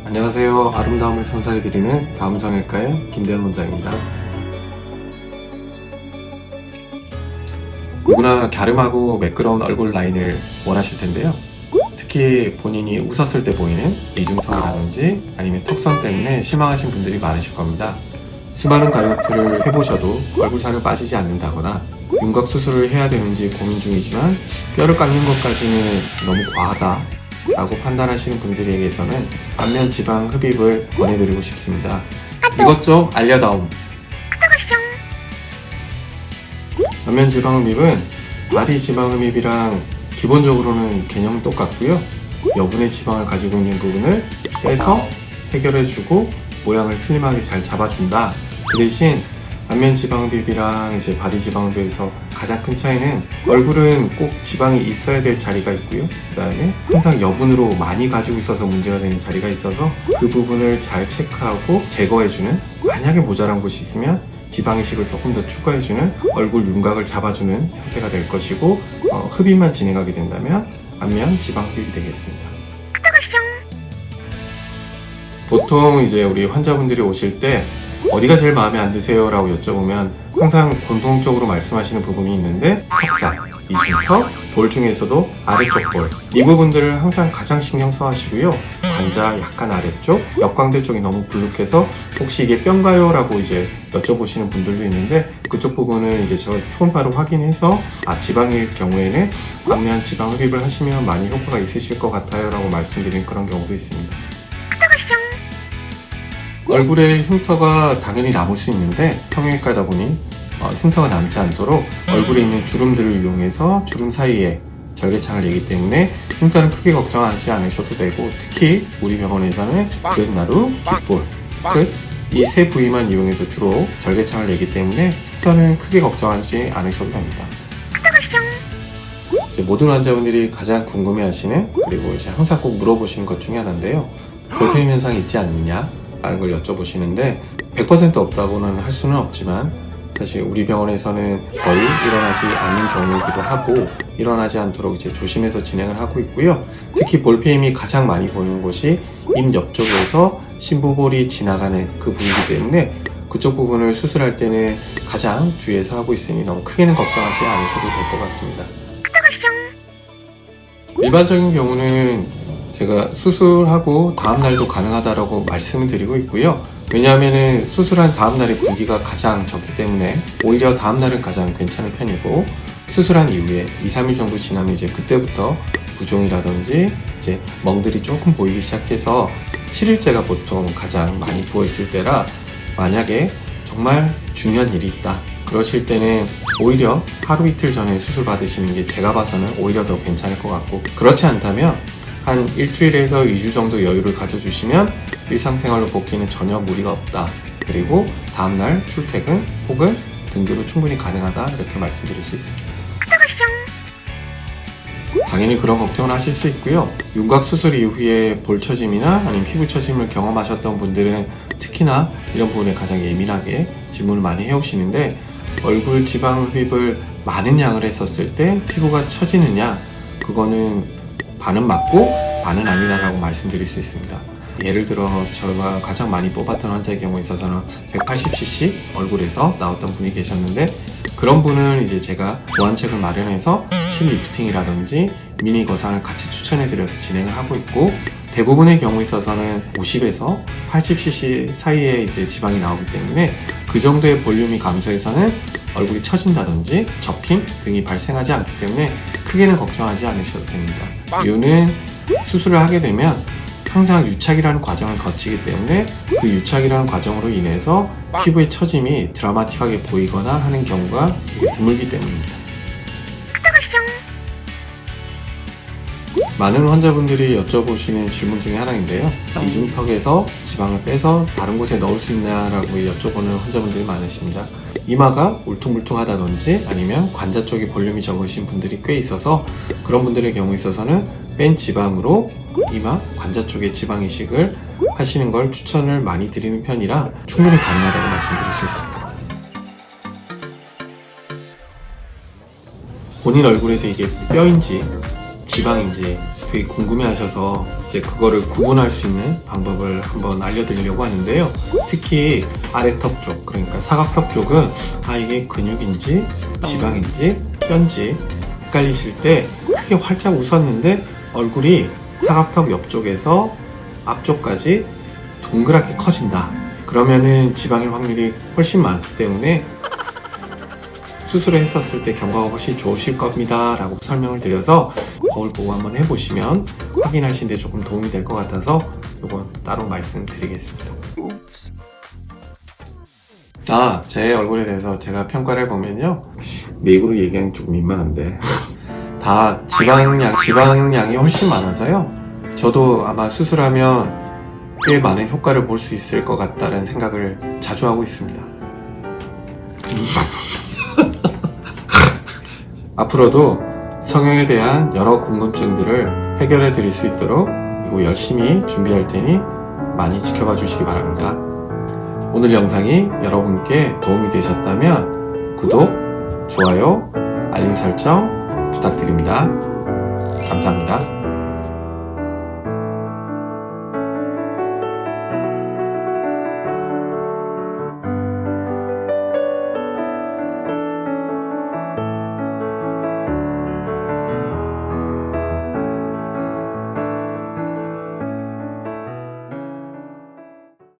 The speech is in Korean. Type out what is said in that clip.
안녕하세요. 아름다움을 선사해드리는 다음 성형외과의 김대현 원장입니다. 누구나 갸름하고 매끄러운 얼굴 라인을 원하실 텐데요. 특히 본인이 웃었을 때 보이는 이중턱이라든지 아니면 턱선 때문에 실망하신 분들이 많으실 겁니다. 수많은 다이어트를 해보셔도 얼굴살이 빠지지 않는다거나 윤곽 수술을 해야 되는지 고민 중이지만 뼈를 깎는 것까지는 너무 과하다 라고 판단하시는 분들에게서는 안면 지방 흡입을 권해드리고 싶습니다. 이것 좀 알려다옴. 안면 지방 흡입은 바디 지방 흡입이랑 기본적으로는 개념은 똑같고요. 여분의 지방을 가지고 있는 부분을 빼서 해결해주고 모양을 슬림하게 잘 잡아준다. 그 대신 안면 지방 흡입이랑 이제 바디 지방 흡입에서 가장 큰 차이는 얼굴은 꼭 지방이 있어야 될 자리가 있고요. 그 다음에 항상 여분으로 많이 가지고 있어서 문제가 되는 자리가 있어서 그 부분을 잘 체크하고 제거해주는, 만약에 모자란 곳이 있으면 지방 이식을 조금 더 추가해주는 얼굴 윤곽을 잡아주는 형태가 될 것이고, 흡입만 진행하게 된다면 안면 지방 흡입이 되겠습니다. 보통 이제 우리 환자분들이 오실 때 어디가 제일 마음에 안 드세요? 라고 여쭤보면 항상 공통적으로 말씀하시는 부분이 있는데, 턱살, 이중턱, 볼 중에서도 아래쪽 볼, 이 부분들을 항상 가장 신경 써 하시고요. 관자 약간 아래쪽, 역광대 쪽이 너무 불룩해서 혹시 이게 뼈인가요? 라고 이제 여쭤보시는 분들도 있는데, 그쪽 부분은 이제 제가 초음파로 확인해서 지방일 경우에는 안면 지방 흡입을 하시면 많이 효과가 있으실 것 같아요 라고 말씀드린 그런 경우도 있습니다. 얼굴에 흉터가 당연히 남을 수 있는데 성형외과다 보니 흉터가 남지 않도록 얼굴에 있는 주름들을 이용해서 주름 사이에 절개창을 내기 때문에 흉터는 크게 걱정하지 않으셔도 되고, 특히 우리 병원에서는 왼나루, 귓볼, 끝, 이 세 부위만 이용해서 주로 절개창을 내기 때문에 흉터는 크게 걱정하지 않으셔도 됩니다. 모든 환자분들이 가장 궁금해하시는, 그리고 이제 항상 꼭 물어보시는 것 중에 하나인데요. 볼펜 현상이 있지 않느냐 라는 걸 여쭤보시는데, 100% 없다고는 할 수는 없지만 사실 우리 병원에서는 거의 일어나지 않는 경우이기도 하고, 일어나지 않도록 이제 조심해서 진행을 하고 있고요. 특히 볼페임이 가장 많이 보이는 곳이 입 옆쪽에서 심부볼이 지나가는 그 부위이기 때문에 그쪽 부분을 수술할 때는 가장 주의해서 하고 있으니 너무 크게는 걱정하지 않으셔도 될 것 같습니다. 일반적인 경우는 제가 수술하고 다음날도 가능하다라고 말씀을 드리고 있고요. 왜냐하면 수술한 다음날의 붓기가 가장 적기 때문에 오히려 다음날은 가장 괜찮은 편이고, 수술한 이후에 2-3일 정도 지나면 이제 그때부터 부종이라든지 이제 멍들이 조금 보이기 시작해서 7일째가 보통 가장 많이 부어있을 때라, 만약에 정말 중요한 일이 있다 그러실 때는 오히려 하루 이틀 전에 수술 받으시는 게 제가 봐서는 오히려 더 괜찮을 것 같고, 그렇지 않다면 한 일주일에서 2주 정도 여유를 가져주시면 일상생활로 복귀는 전혀 무리가 없다. 그리고 다음날 출퇴근 혹은 등교도 충분히 가능하다, 이렇게 말씀드릴 수 있습니다. 당연히 그런 걱정을 하실 수 있고요. 윤곽 수술 이후에 볼 처짐이나 아니면 피부 처짐을 경험하셨던 분들은 특히나 이런 부분에 가장 예민하게 질문을 많이 해오시는데, 얼굴 지방 흡입을 많은 양을 했었을 때 피부가 처지느냐, 그거는 반은 맞고 반은 아니다라고 말씀드릴 수 있습니다. 예를 들어 저희가 가장 많이 뽑았던 환자의 경우에 있어서는 180cc 얼굴에서 나왔던 분이 계셨는데, 그런 분은 이제 제가 보완책을 마련해서 실리프팅이라든지 미니 거상을 같이 추천해드려서 진행을 하고 있고, 대부분의 경우에 있어서는 50에서 80cc 사이에 이제 지방이 나오기 때문에 그 정도의 볼륨이 감소해서는 얼굴이 처진다든지 접힘 등이 발생하지 않기 때문에 크게는 걱정하지 않으셔도 됩니다. 이유는 수술을 하게 되면 항상 유착이라는 과정을 거치기 때문에 그 유착이라는 과정으로 인해서 피부의 처짐이 드라마틱하게 보이거나 하는 경우가 되게 드물기 때문입니다. 많은 환자분들이 여쭤보시는 질문 중에 하나인데요. 이중턱에서 지방을 빼서 다른 곳에 넣을 수 있냐라고 여쭤보는 환자분들이 많으십니다. 이마가 울퉁불퉁하다든지 아니면 관자 쪽에 볼륨이 적으신 분들이 꽤 있어서, 그런 분들의 경우에 있어서는 뺀 지방으로 이마, 관자 쪽에 지방 이식을 하시는 걸 추천을 많이 드리는 편이라 충분히 가능하다고 말씀드릴 수 있습니다. 본인 얼굴에서 이게 뼈인지 지방인지 되게 궁금해하셔서 이제 그거를 구분할 수 있는 방법을 한번 알려드리려고 하는데요. 특히 아래턱 쪽, 그러니까 사각턱 쪽은 이게 근육인지 지방인지 뼈인지 헷갈리실 때 크게 활짝 웃었는데 얼굴이 사각턱 옆쪽에서 앞쪽까지 동그랗게 커진다. 그러면은 지방일 확률이 훨씬 많기 때문에 수술을 했었을 때 경과가 훨씬 좋으실 겁니다 라고 설명을 드려서 거울 보고 한번 해보시면 확인하시는데 조금 도움이 될 것 같아서 이건 따로 말씀드리겠습니다. 제 얼굴에 대해서 제가 평가를 해보면요, 내 입으로 얘기하면 조금 민망한데 다 지방량이 훨씬 많아서요, 저도 아마 수술하면 꽤 많은 효과를 볼 수 있을 것 같다는 생각을 자주 하고 있습니다. 앞으로도 성형에 대한 여러 궁금증들을 해결해 드릴 수 있도록 그리고 열심히 준비할 테니 많이 지켜봐 주시기 바랍니다. 오늘 영상이 여러분께 도움이 되셨다면 구독, 좋아요, 알림 설정 부탁드립니다. 감사합니다.